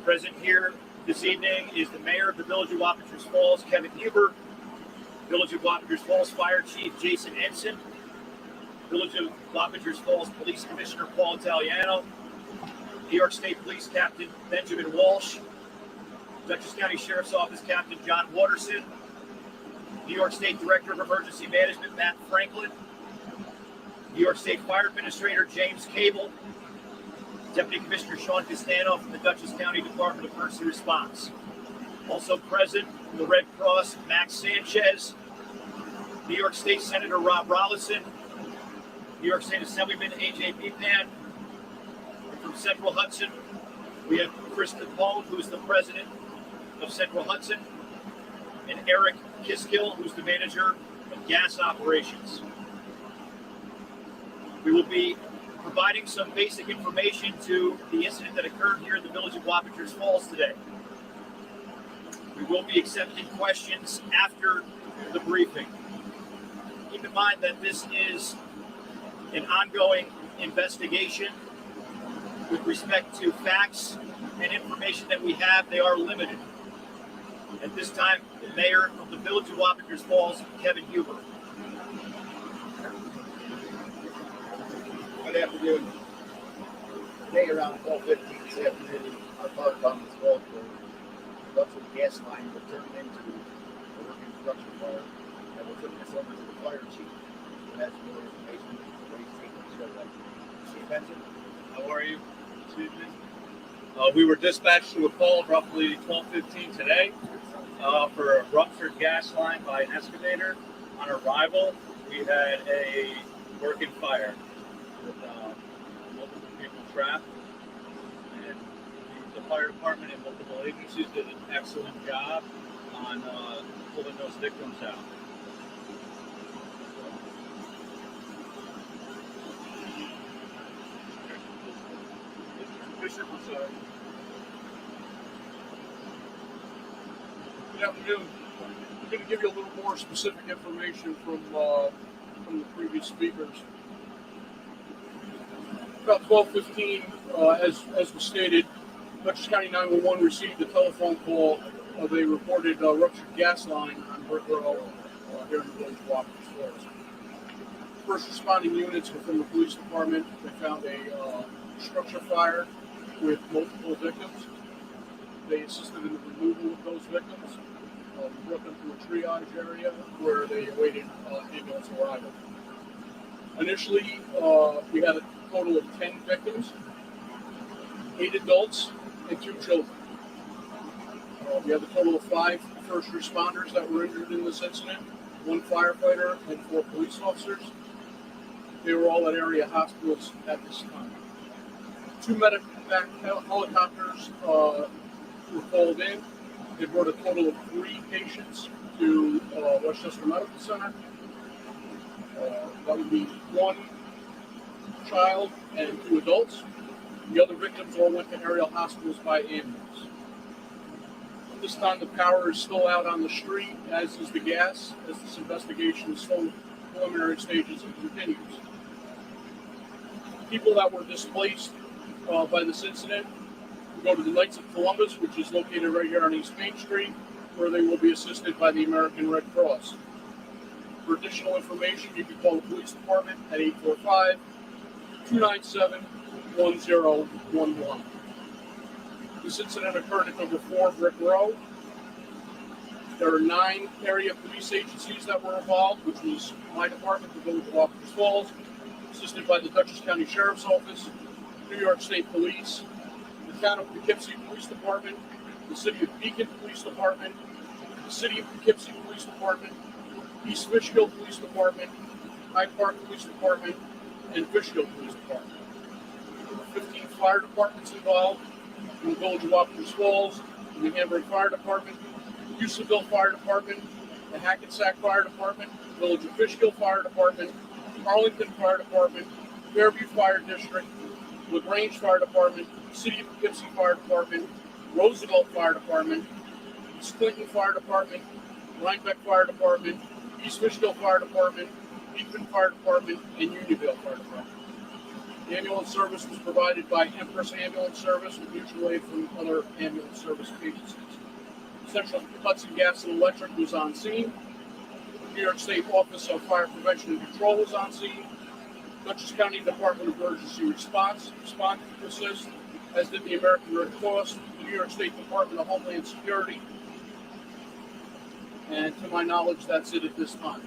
Present here this evening is the mayor of the Village of Wappingers Falls, Kevin Huber, Village of Wappingers Falls Fire Chief Jason Ensign, Village of Wappingers Falls Police Commissioner Paul Italiano, New York State Police Captain Benjamin Walsh, Dutchess County Sheriff's Office Captain John Watterson, New York State Director of Emergency Management Matt Franklin, New York State Fire Administrator James Cable, Deputy Commissioner Sean Castano from the Dutchess County Department of Emergency Response. Also present from the Red Cross, Max Sanchez, New York State Senator Rob Rollison, New York State Assemblyman A.J. Pepan. From Central Hudson, we have Chris Capone, who's the president of Central Hudson, and Eric Kiskill, who's the manager of gas operations. We will be providing some basic information to the incident that occurred here in the Village of Wappingers Falls today. We will be accepting questions after the briefing. Keep in mind that this is an ongoing investigation. With respect to facts and information that we have, they are limited. At this time, the mayor of the Village of Wappingers Falls, Kevin Huber. Good afternoon. Today around 12:15 this afternoon, our fire department was called for production gas line that turned into a working construction fire. And we're putting this over to the fire chief. And that's more information. Chief Benson, how are you this evening? We were dispatched to a call roughly 12:15 today for a ruptured gas line by an excavator. On arrival, we had a working fire with multiple people trapped, and the fire department and multiple agencies did an excellent job on pulling those victims out. Good afternoon. I'm going to give you a little more specific information from the previous speakers. About 12:15, as was stated, Dutchess County 911 received a telephone call of a reported ruptured gas line on Brick Row here in the Village of Wappingers Falls. First responding units were from the police department. They found a structure fire with multiple victims. They assisted in the removal of those victims. We brought them to a triage area where they awaited ambulance arrival. Initially, we had a total of 10 victims, 8 adults and 2 children. We had a total of 5 first responders that were injured in this incident, 1 firefighter and 4 police officers. They were all at area hospitals at this time. 2 medic helicopters were called in. They brought a total of 3 patients to Westchester Medical Center. That would be 1 child and 2 adults. The other victims all went to area hospitals by ambulance. At this time, the power is still out on the street, as is the gas, as this investigation is still in preliminary stages and continues. People that were displaced by this incident go to the Knights of Columbus, which is located right here on East Main Street, where they will be assisted by the American Red Cross. For additional information, you can call the police department at 845-297-1011. This incident occurred at number 4 Brick Row. There are 9 area police agencies that were involved, which was my department, the Village of Wappingers Falls, assisted by the Dutchess County Sheriff's Office, New York State Police, the Town of Poughkeepsie Police Department, the City of Beacon Police Department, the City of Poughkeepsie Police Department, East Fishkill Police Department, Hyde Park Police Department, and Fishkill Police Department. There were 15 fire departments involved in the Village of Wappingers Falls, the New Hamburg Fire Department, Houstonville Fire Department, the Hackensack Fire Department, Village of Fishkill Fire Department, Arlington Fire Department, Fairview Fire District, LaGrange Fire Department, City of Poughkeepsie Fire Department, Roosevelt Fire Department, East Clinton Fire Department, Rhinebeck Fire Department, East Fishkill Fire Department, Beekman Fire Department, and Unionville Fire Department. The ambulance service was provided by Empress Ambulance Service with mutual aid from other ambulance service agencies. Central Hudson Gas and Electric was on scene. New York State Office of Fire Prevention and Control was on scene. Dutchess County Department of Emergency Response responded to assist, as did the American Red Cross, the New York State Department of Homeland Security. And to my knowledge, that's it at this time.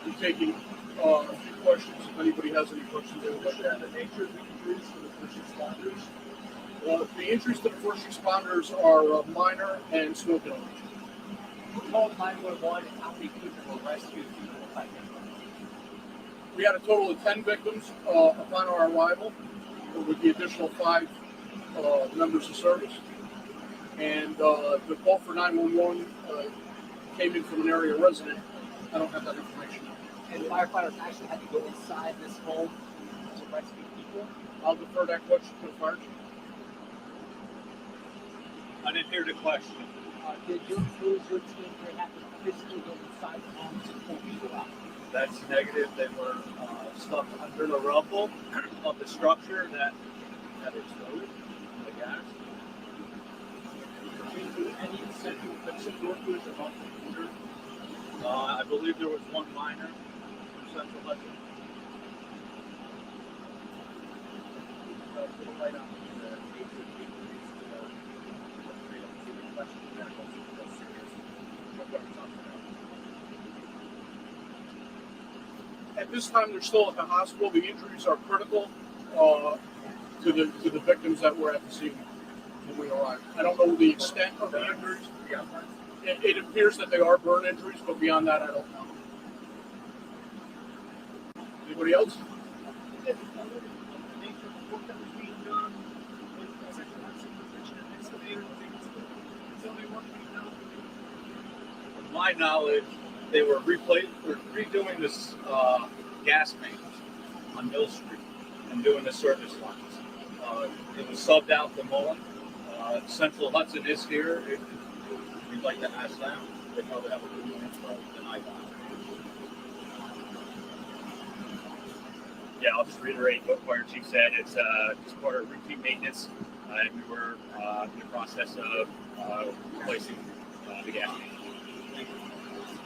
I'm taking a few questions if anybody has any questions. The nature of the injuries for the first responders. The injuries to the first responders are minor and smoke inhalation. Who called 911 and how many people were rescued? We had a total of 10 victims upon our arrival, with the additional 5 members of service. And the call for 911 came in from an area resident. I don't have that information. And firefighters actually had to go inside this home to rescue people. I'll defer that question to the fire chief. I didn't hear the question. Did your crews, your team, they have to physically go inside the home to pull people out? That's negative. They were stuck under the rubble of the structure that exploded, the gas. Any central Hudson workers among the injured? I believe there was one minor from Central Hudson. Put a light on the nature of the injuries to the question medical serious. What we're talking about. At this time, they're still at the hospital. The injuries are critical to the victims that were at the scene when we arrived. I don't know the extent of the injuries. Yeah. It appears that they are burn injuries, but beyond that, I don't know. Anybody else? The nature of the work that was being done, as I mentioned, an excavator, tell me what we know. To my knowledge, they were redoing this gas mains on Mill Street and doing the service lines. It was subbed out to Mullen. Central Hudson is here. If you'd like to ask them, they probably have a good info than I got. Yeah, I'll just reiterate what Fire Chief said. It's just part of routine maintenance, and we were in the process of replacing the gas main.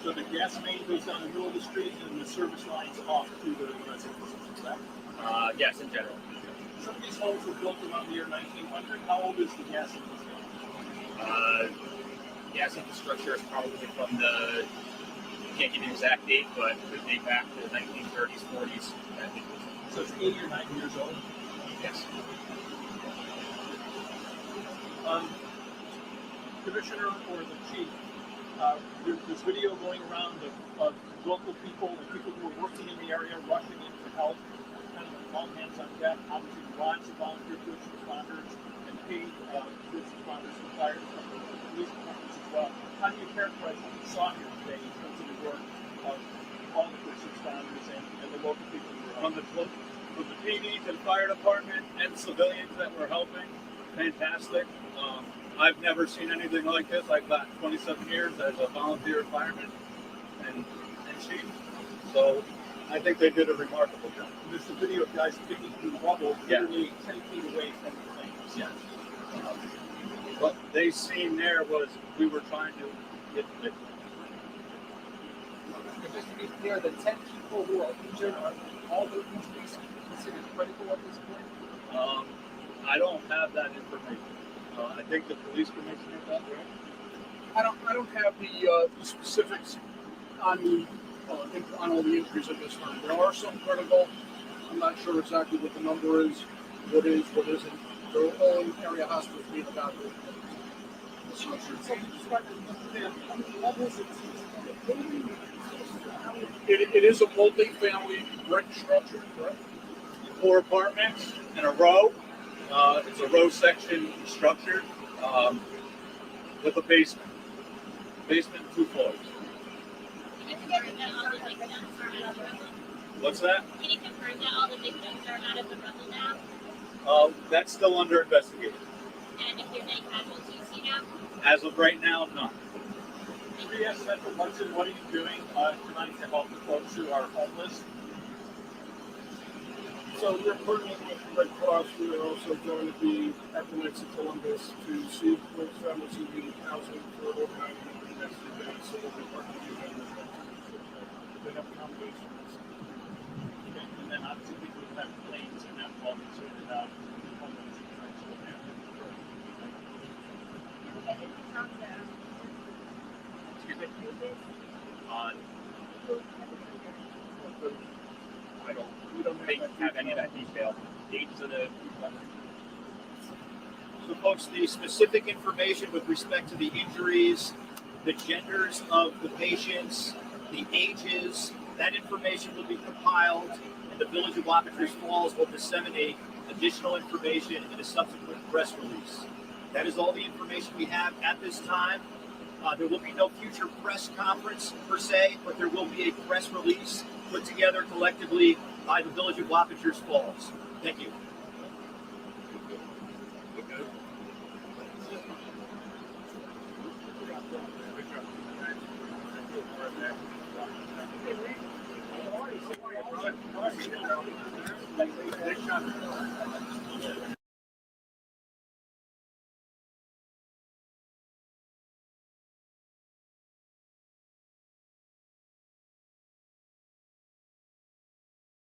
So the gas main goes down the middle of the street and the service lines off to the residents, is that? Yes, in general. Some of these homes were built around the year 1900. How old is the gas infrastructure? Gas infrastructure is probably from the, can't give you an exact date, but it could date back to the 1930s, 40s. So it's 8 or 9 years old. Yes. Commissioner or the chief, there's video going around of local people and people who are working in the area rushing in for help, kind of all hands on deck. Obviously, lots of volunteer first responders and paid first responders from fire departments, police departments as well. How do you characterize what you saw here today in terms of the work of all the first responders and the local people who are From the PDs and fire department and civilians that were helping, fantastic. I've never seen anything like this. I've got 27 years as a volunteer fireman and chief. So I think they did a remarkable job. There's a video of guys picking through rubble, literally 10 feet away from the flames. Yes. What they seen there was we were trying to get the victim. And just to be clear, the 10 people who are injured, are all their injuries considered critical at this point? I don't have that information. I think the police commissioner does, right? I don't have the specifics on the on all the injuries at this time. There are some critical. I'm not sure exactly what the number is, what is, what isn't. There are all area hospitals being evaluated. It is a multi-family brick structure, correct? 4 apartments in a row. It's a row section structure with a basement. Basement and 2 floors. Can you confirm that all the victims are out of the rubble? What's that? Can you confirm that all the victims are out of the rubble now? That's still under investigation. And if there's any casualties, you know? As of right now, none. Yes, Central Hudson, what are you doing tonight to help the folks who are homeless? So we're partnering with the Red Cross. We are also going to be at the Knights of Columbus to see where families who need housing for overnight and the next few days. So we'll be partnering with them as well. They have accommodations. And then obviously people who have planes are not well concerned about homeless and trying to live there. Excuse me? I don't We don't have any of that detail. Dates of the. So, folks, the specific information with respect to the injuries, the genders of the patients, the ages, that information will be compiled, and the Village of Wappingers Falls will disseminate additional information in a subsequent press release. That is all the information we have at this time. There will be no future press conference per se, but there will be a press release put together collectively by the Village of Wappingers Falls. Thank you. Good job.